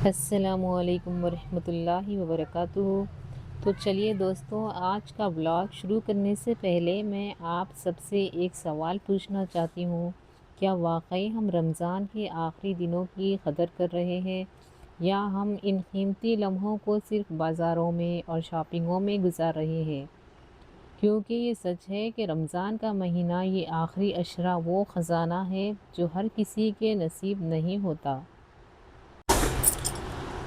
السلام علیکم ورحمۃ اللہ وبرکاتہ۔ تو چلیے دوستوں، آج کا بلاگ شروع کرنے سے پہلے میں آپ سب سے ایک سوال پوچھنا چاہتی ہوں۔ کیا واقعی ہم رمضان کے آخری دنوں کی قدر کر رہے ہیں، یا ہم ان قیمتی لمحوں کو صرف بازاروں میں اور شاپنگوں میں گزار رہے ہیں؟ کیونکہ یہ سچ ہے کہ رمضان کا مہینہ، یہ آخری عشرہ، وہ خزانہ ہے جو ہر کسی کے نصیب نہیں ہوتا۔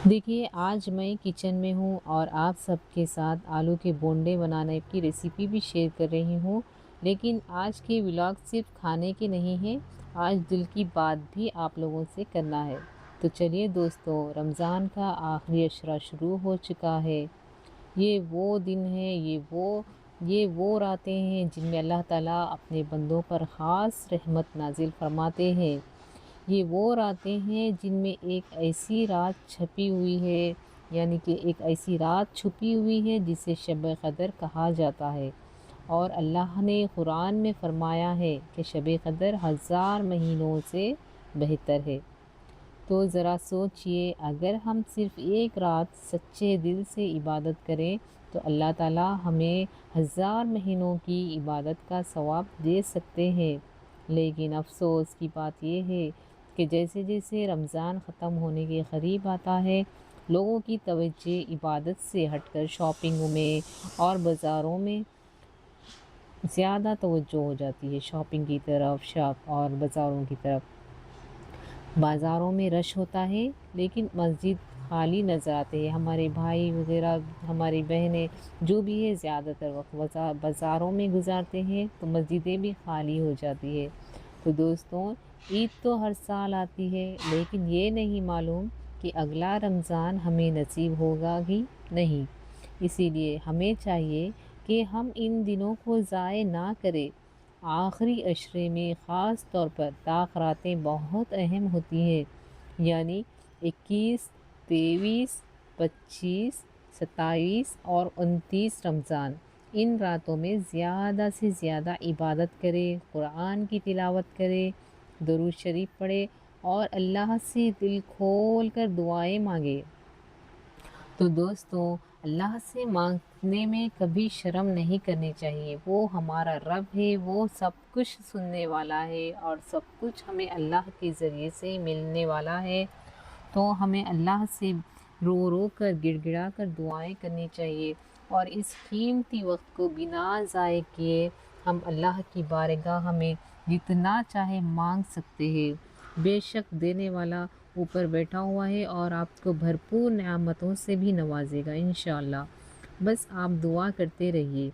دیکھیے، آج میں کچن میں ہوں اور آپ سب کے ساتھ آلو کے بونڈے بنانے کی ریسیپی بھی شیئر کر رہی ہوں، لیکن آج کے ولاگ صرف کھانے کے نہیں ہیں، آج دل کی بات بھی آپ لوگوں سے کرنا ہے۔ تو چلیے دوستو، رمضان کا آخری عشرہ شروع ہو چکا ہے۔ یہ وہ دن ہے، یہ وہ راتیں ہیں جن میں اللہ تعالیٰ اپنے بندوں پر خاص رحمت نازل فرماتے ہیں۔ یہ وہ راتیں ہیں جن میں ایک ایسی رات چھپی ہوئی ہے، یعنی کہ ایک ایسی رات چھپی ہوئی ہے جسے شب قدر کہا جاتا ہے، اور اللہ نے قرآن میں فرمایا ہے کہ شب قدر 1000 مہینوں سے بہتر ہے۔ تو ذرا سوچئے، اگر ہم صرف ایک رات سچے دل سے عبادت کریں تو اللہ تعالیٰ ہمیں 1000 مہینوں کی عبادت کا ثواب دے سکتے ہیں۔ لیکن افسوس کی بات یہ ہے کہ جیسے جیسے رمضان ختم ہونے کے قریب آتا ہے، لوگوں کی توجہ عبادت سے ہٹ کر شاپنگوں میں اور بازاروں میں زیادہ توجہ ہو جاتی ہے، شاپنگ کی طرف اور بازاروں کی طرف۔ بازاروں میں رش ہوتا ہے لیکن مسجد خالی نظر آتے ہیں۔ ہمارے بھائی وغیرہ، ہماری بہنیں جو بھی ہے، زیادہ تر وقت بازاروں میں گزارتے ہیں، تو مسجدیں بھی خالی ہو جاتی ہے۔ تو دوستوں، عید تو ہر سال آتی ہے، لیکن یہ نہیں معلوم کہ اگلا رمضان ہمیں نصیب ہوگا ہی نہیں۔ اسی لیے ہمیں چاہیے کہ ہم ان دنوں کو ضائع نہ کریں۔ آخری عشرے میں خاص طور پر راتیں بہت اہم ہوتی ہیں، یعنی 21، 23، 25، 27 اور 29 رمضان۔ ان راتوں میں زیادہ سے زیادہ عبادت کرے، قرآن کی تلاوت کرے، درود شریف پڑھے اور اللہ سے دل کھول کر دعائیں مانگے۔ تو دوستو، اللہ سے مانگنے میں کبھی شرم نہیں کرنی چاہیے۔ وہ ہمارا رب ہے، وہ سب کچھ سننے والا ہے اور سب کچھ ہمیں اللہ کے ذریعے سے ملنے والا ہے۔ تو ہمیں اللہ سے رو رو کر، گڑ گڑا کر دعائیں کرنی چاہیے، اور اس قیمتی وقت کو بنا ضائع کیے ہم اللہ کی بارگاہ میں جتنا چاہے مانگ سکتے ہیں۔ بے شک دینے والا اوپر بیٹھا ہوا ہے اور آپ کو بھرپور نعمتوں سے بھی نوازے گا انشاءاللہ۔ بس آپ دعا کرتے رہیے،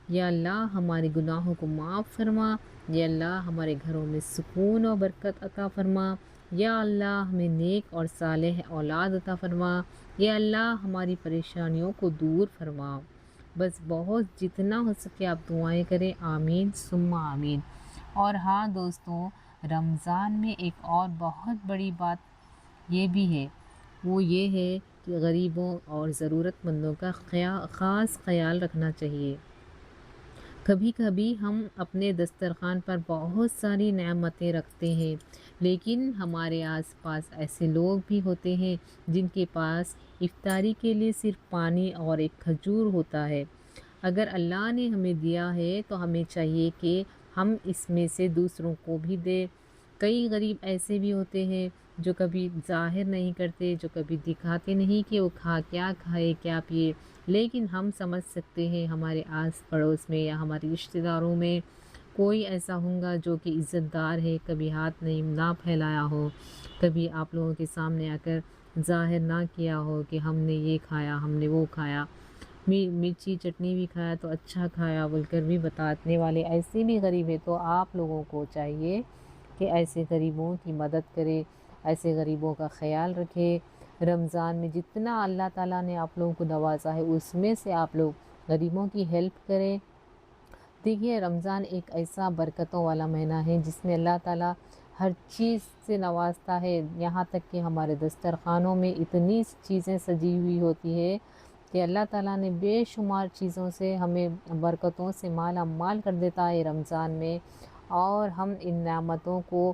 یا اللہ ہمارے گناہوں کو معاف فرما، یا اللہ ہمارے گھروں میں سکون و برکت عطا فرما، یا اللہ ہمیں نیک اور صالح اولاد عطا فرما، یا اللہ ہماری پریشانیوں کو دور فرما۔ بس بہت جتنا ہو سکے آپ دعائیں کریں، آمین ثم آمین۔ اور ہاں دوستوں، رمضان میں ایک اور بہت بڑی بات یہ بھی ہے، وہ یہ ہے کہ غریبوں اور ضرورت مندوں کا خاص خیال رکھنا چاہیے۔ کبھی کبھی ہم اپنے دسترخوان پر بہت ساری نعمتیں رکھتے ہیں، لیکن ہمارے آس پاس ایسے لوگ بھی ہوتے ہیں جن کے پاس افطاری کے لیے صرف پانی اور ایک کھجور ہوتا ہے۔ اگر اللہ نے ہمیں دیا ہے تو ہمیں چاہیے کہ ہم اس میں سے دوسروں کو بھی دیں۔ کئی غریب ایسے بھی ہوتے ہیں جو کبھی ظاہر نہیں کرتے، جو کبھی دکھاتے نہیں کہ وہ کیا کھائے کیا پیے، لیکن ہم سمجھ سکتے ہیں ہمارے آس پڑوس میں یا ہمارے رشتہ داروں میں کوئی ایسا ہوگا جو کہ عزت دار ہے، کبھی ہاتھ نہ پھیلایا ہو، کبھی آپ لوگوں کے سامنے آ کر ظاہر نہ کیا ہو کہ ہم نے یہ کھایا، ہم نے وہ کھایا، مرچی چٹنی بھی کھایا تو اچھا کھایا بول کر بھی بتانے والے ایسے بھی غریب ہیں۔ تو آپ لوگوں کو چاہیے کہ ایسے غریبوں کی مدد کرے، ایسے غریبوں کا خیال رکھے۔ رمضان میں جتنا اللہ تعالیٰ نے آپ لوگوں کو نوازا ہے، اس میں سے آپ لوگ غریبوں کی ہیلپ کریں۔ دیکھیے، رمضان ایک ایسا برکتوں والا مہینہ ہے جس میں اللہ تعالیٰ ہر چیز سے نوازتا ہے، یہاں تک کہ ہمارے دسترخوانوں میں اتنی چیزیں سجی ہوئی ہوتی ہے کہ اللہ تعالیٰ نے بے شمار چیزوں سے ہمیں برکتوں سے مالا مال کر دیتا ہے رمضان میں، اور ہم ان نعمتوں کو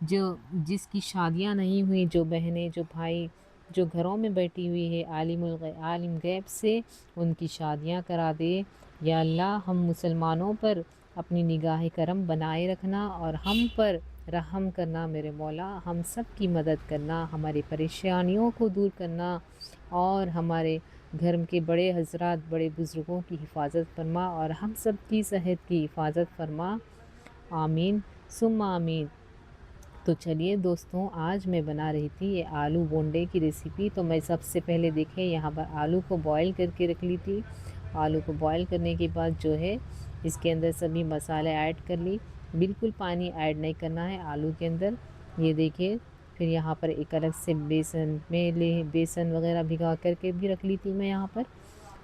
جس کی شادیاں نہیں ہوئی، جو بہنیں، جو بھائی، جو گھروں میں بیٹھی ہوئی ہے، عالم غیب سے ان کی شادیاں کرا دے۔ یا اللہ ہم مسلمانوں پر اپنی نگاہ کرم بنائے رکھنا اور ہم پر رحم کرنا میرے مولا، ہم سب کی مدد کرنا، ہماری پریشانیوں کو دور کرنا اور ہمارے گھر کے بڑے حضرات، بڑے بزرگوں کی حفاظت فرما اور ہم سب کی صحت کی حفاظت فرما، آمین ثم آمین۔ تو چلیے دوستوں، آج میں بنا رہی تھی یہ آلو بونڈے کی ریسیپی۔ تو میں سب سے پہلے دیکھیں یہاں پر آلو کو بوائل کر کے رکھ لی تھی۔ آلو کو بوائل کرنے کے بعد جو ہے اس کے اندر سبھی مسالے ایڈ کر لی، بالکل پانی ایڈ نہیں کرنا ہے آلو کے اندر، یہ دیکھیے۔ پھر یہاں پر ایک الگ سے بیسن وغیرہ بھگا کر کے بھی رکھ لی تھی میں یہاں پر۔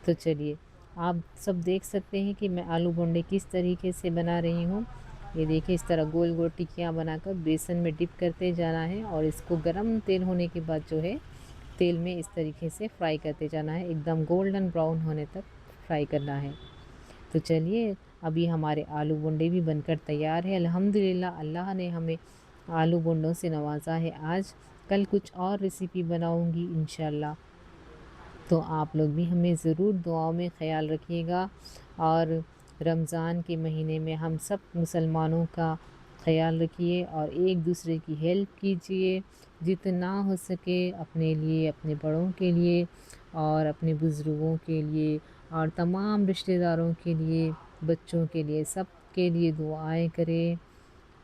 تو چلیے آپ سب دیکھ سکتے ہیں کہ میں آلو بونڈے کس طریقے سے بنا رہی ہوں۔ یہ دیکھیں اس طرح گول گول ٹکیاں بنا کر بیسن میں ڈپ کرتے جانا ہے اور اس کو گرم تیل ہونے کے بعد جو ہے تیل میں اس طریقے سے فرائی کرتے جانا ہے، ایک دم گولڈن براؤن ہونے تک فرائی کرنا ہے۔ تو چلیے ابھی ہمارے آلو بونڈے بھی بن کر تیار ہے الحمدللہ۔ اللہ نے ہمیں آلو بونڈوں سے نوازا ہے آج، کل کچھ اور ریسیپی بناؤں گی انشاءاللہ۔ تو آپ لوگ بھی ہمیں ضرور دعاؤں میں خیال رکھیے گا اور رمضان کے مہینے میں ہم سب مسلمانوں کا خیال رکھیے اور ایک دوسرے کی ہیلپ کیجیے جتنا ہو سکے، اپنے لیے، اپنے بڑوں کے لیے اور اپنے بزرگوں کے لیے اور تمام رشتہ داروں کے لیے، بچوں کے لیے، سب کے لیے دعائیں کریں۔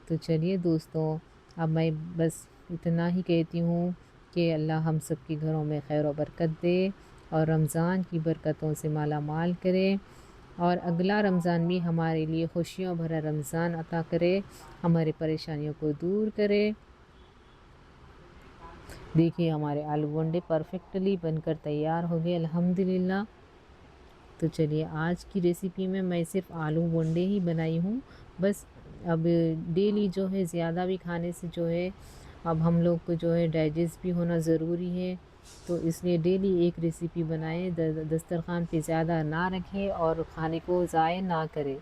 تو چلیے دوستوں، اب میں بس اتنا ہی کہتی ہوں کہ اللہ ہم سب کے گھروں میں خیر و برکت دے اور رمضان کی برکتوں سے مالا مال کرے اور اگلا رمضان بھی ہمارے لیے خوشیوں بھرا رمضان عطا کرے، ہماری پریشانیوں کو دور کرے۔ دیکھیے ہمارے آلو بونڈے پرفیکٹلی بن کر تیار ہو گئے الحمدللہ۔ تو چلیے آج کی ریسیپی میں صرف آلو بونڈے ہی بنائی ہوں، بس اب ڈیلی جو ہے زیادہ بھی کھانے سے جو ہے اب ہم لوگ کو جو ہے ڈائجسٹ بھی ہونا ضروری ہے، تو اس لیے ڈیلی ایک ریسیپی بنائیں، دسترخوان پہ زیادہ نہ رکھیں اور کھانے کو ضائع نہ کرے،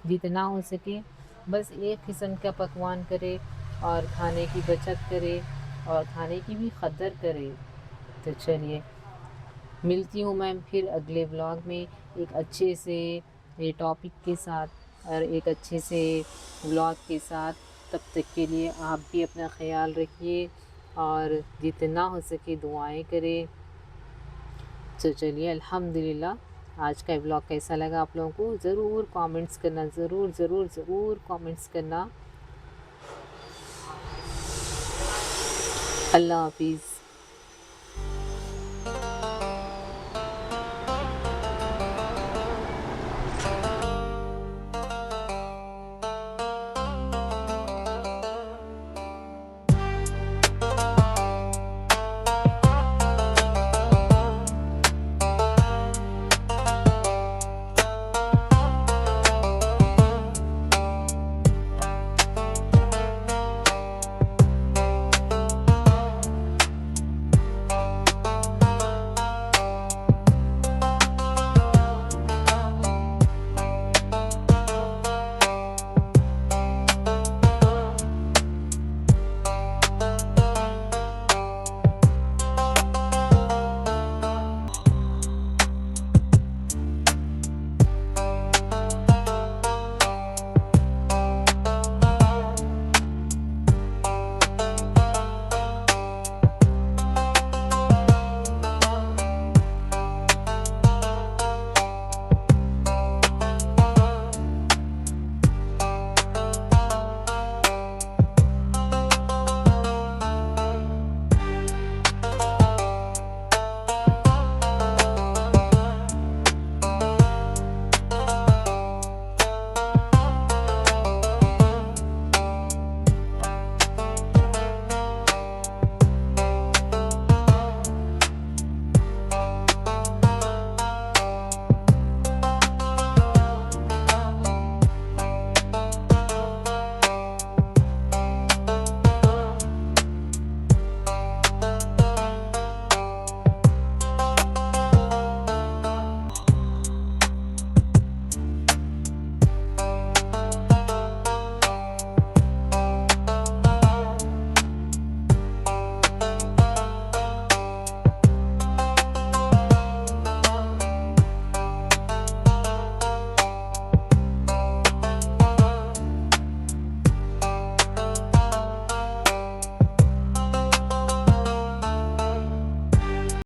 جتنا ہو سکے بس ایک قسم کا پکوان کرے اور کھانے کی بچت کرے اور کھانے کی بھی قدر کرے۔ تو چلیے ملتی ہوں میں پھر اگلے ولاگ میں ایک اچھے سے ٹاپک کے ساتھ اور ایک اچھے سے ولاگ کے ساتھ۔ تب تک کے لیے آپ بھی اپنا خیال رکھیے اور جتنا ہو سکے دعائیں کریں۔ تو چلیے الحمدللہ، آج کا ولاگ کیسا لگا آپ لوگوں کو ضرور کامنٹس کرنا، ضرور ضرور ضرور کامنٹس کرنا۔ اللہ حافظ۔